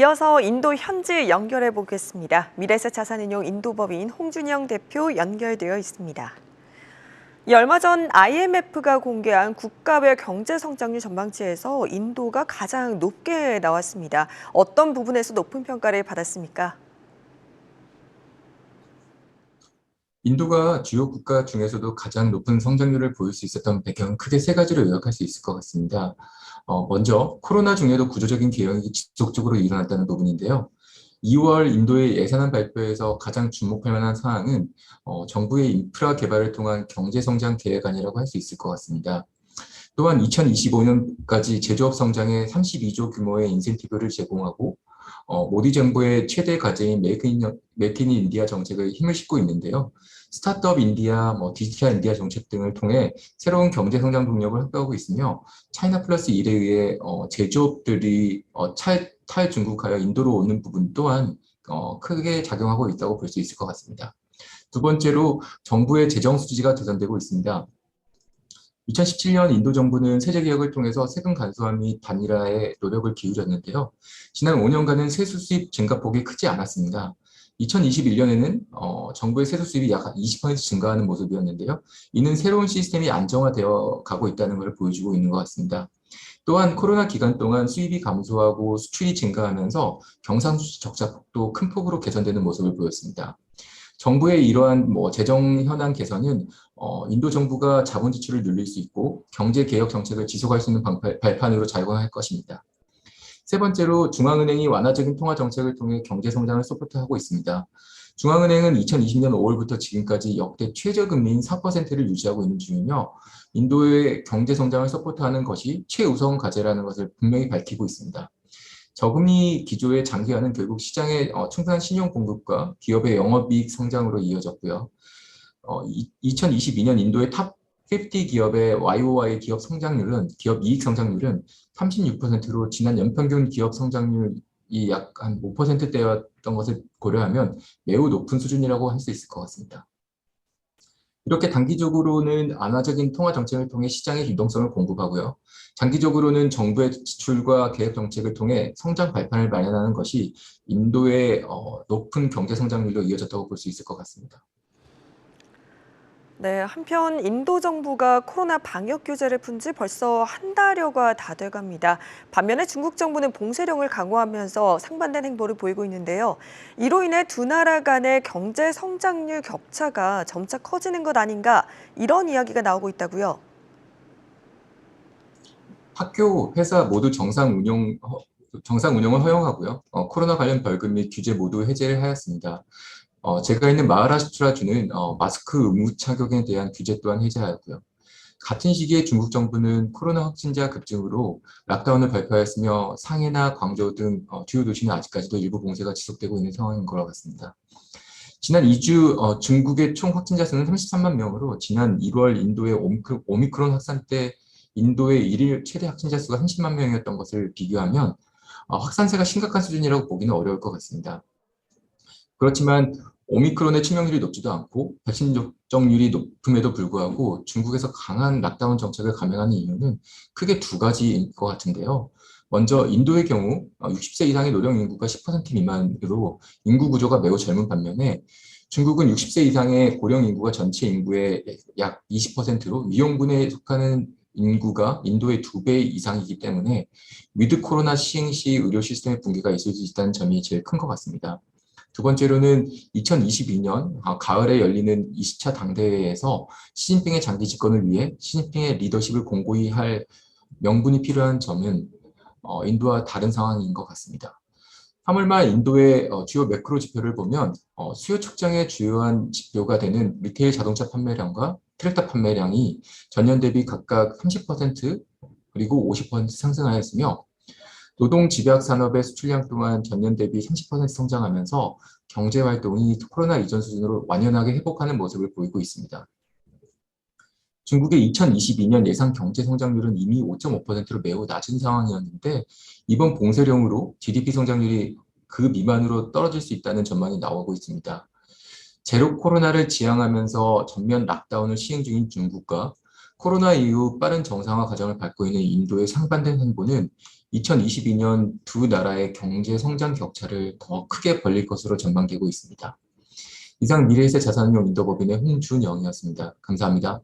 이어서 인도 현지 연결해 보겠습니다. 미래에셋 자산운용 인도법인 홍준영 대표 연결되어 있습니다. 얼마 전 IMF가 공개한 국가별 경제 성장률 전망치에서 인도가 가장 높게 나왔습니다. 어떤 부분에서 높은 평가를 받았습니까? 인도가 주요 국가 중에서도 가장 높은 성장률을 보일 수 있었던 배경은 크게 세 가지로 요약할 수 있을 것 같습니다. 먼저 코로나 중에도 구조적인 개혁이 지속적으로 일어났다는 부분인데요. 2월 인도의 예산안 발표에서 가장 주목할 만한 사항은 정부의 인프라 개발을 통한 경제 성장 계획안이라고 할 수 있을 것 같습니다. 또한 2025년까지 제조업 성장에 32조 규모의 인센티브를 제공하고 모디 정부의 최대 과제인 메이크 인 인디아 정책을 힘을 싣고 있는데요. 스타트업 인디아, 디지털 인디아 정책 등을 통해 새로운 경제 성장 동력을 확보하고 있으며 차이나 플러스 1에 의해 제조업들이 탈중국하여 인도로 오는 부분 또한 크게 작용하고 있다고 볼 수 있을 것 같습니다. 두 번째로 정부의 재정 수지가 개선되고 있습니다. 2017년 인도 정부는 세제 개혁을 통해서 세금 간소화 및 단일화에 노력을 기울였는데요. 지난 5년간은 세수 수입 증가폭이 크지 않았습니다. 2021년에는 정부의 세수 수입이 약 20% 증가하는 모습이었는데요. 이는 새로운 시스템이 안정화되어 가고 있다는 것을 보여주고 있는 것 같습니다. 또한 코로나 기간 동안 수입이 감소하고 수출이 증가하면서 경상수지 적자 폭도 큰 폭으로 개선되는 모습을 보였습니다. 정부의 이러한 재정 현안 개선은 인도 정부가 자본 지출을 늘릴 수 있고 경제 개혁 정책을 지속할 수 있는 발판으로 작용할 것입니다. 세 번째로 중앙은행이 완화적인 통화 정책을 통해 경제 성장을 서포트하고 있습니다. 중앙은행은 2020년 5월부터 지금까지 역대 최저금리인 4%를 유지하고 있는 중이며 인도의 경제 성장을 서포트하는 것이 최우선 과제라는 것을 분명히 밝히고 있습니다. 저금리 기조의 장기화는 결국 시장의 충분한 신용 공급과 기업의 영업이익 성장으로 이어졌고요. 2022년 인도의 탑 50 기업의 YOY 기업 성장률은, 기업 이익 성장률은 36%로 지난 연평균 기업 성장률이 약 한 5%대였던 것을 고려하면 매우 높은 수준이라고 할 수 있을 것 같습니다. 이렇게 단기적으로는 완화적인 통화 정책을 통해 시장의 유동성을 공급하고요. 장기적으로는 정부의 지출과 개혁 정책을 통해 성장 발판을 마련하는 것이 인도의 높은 경제 성장률로 이어졌다고 볼 수 있을 것 같습니다. 네, 한편 인도 정부가 코로나 방역 규제를 푼 지 벌써 한 달여가 다 돼갑니다. 반면에 중국 정부는 봉쇄령을 강화하면서 상반된 행보를 보이고 있는데요. 이로 인해 두 나라 간의 경제 성장률 격차가 점차 커지는 것 아닌가 이런 이야기가 나오고 있다고요. 학교, 회사 모두 정상 운영을 허용하고요. 코로나 관련 벌금 및 규제 모두 해제를 하였습니다. 제가 있는 마하라슈트라주는 마스크 의무 착용에 대한 규제 또한 해제하였고요. 같은 시기에 중국 정부는 코로나 확진자 급증으로 락다운을 발표하였으며 상해나 광저우 등 주요 도시는 아직까지도 일부 봉쇄가 지속되고 있는 상황인 것 같습니다. 지난 2주 중국의 총 확진자 수는 33만 명으로 지난 1월 인도의 오미크론 확산 때 인도의 일일 최대 확진자 수가 30만 명이었던 것을 비교하면 확산세가 심각한 수준이라고 보기는 어려울 것 같습니다. 그렇지만 오미크론의 치명률이 높지도 않고 백신 접종률이 높음에도 불구하고 중국에서 강한 락다운 정책을 감행하는 이유는 크게 두 가지인 것 같은데요. 먼저 인도의 경우 60세 이상의 노령 인구가 10% 미만으로 인구 구조가 매우 젊은 반면에 중국은 60세 이상의 고령 인구가 전체 인구의 약 20%로 위험군에 속하는 인구가 인도의 2배 이상이기 때문에 위드 코로나 시행 시 의료 시스템의 붕괴가 있을 수 있다는 점이 제일 큰 것 같습니다. 두 번째로는 2022년 가을에 열리는 20차 당대회에서 시진핑의 장기 집권을 위해 시진핑의 리더십을 공고히 할 명분이 필요한 점은 인도와 다른 상황인 것 같습니다. 3월 말 인도의 주요 매크로 지표를 보면 수요 측정의 주요한 지표가 되는 리테일 자동차 판매량과 트랙터 판매량이 전년 대비 각각 30% 그리고 50% 상승하였으며 노동 집약 산업의 수출량 또한 전년 대비 30% 성장하면서 경제 활동이 코로나 이전 수준으로 완연하게 회복하는 모습을 보이고 있습니다. 중국의 2022년 예상 경제 성장률은 이미 5.5%로 매우 낮은 상황이었는데 이번 봉쇄령으로 GDP 성장률이 그 미만으로 떨어질 수 있다는 전망이 나오고 있습니다. 제로 코로나를 지향하면서 전면 락다운을 시행 중인 중국과 코로나 이후 빠른 정상화 과정을 밟고 있는 인도의 상반된 행보는 2022년 두 나라의 경제 성장 격차를 더 크게 벌릴 것으로 전망되고 있습니다. 이상 미래에셋 자산운용 인도법인의 홍준영이었습니다. 감사합니다.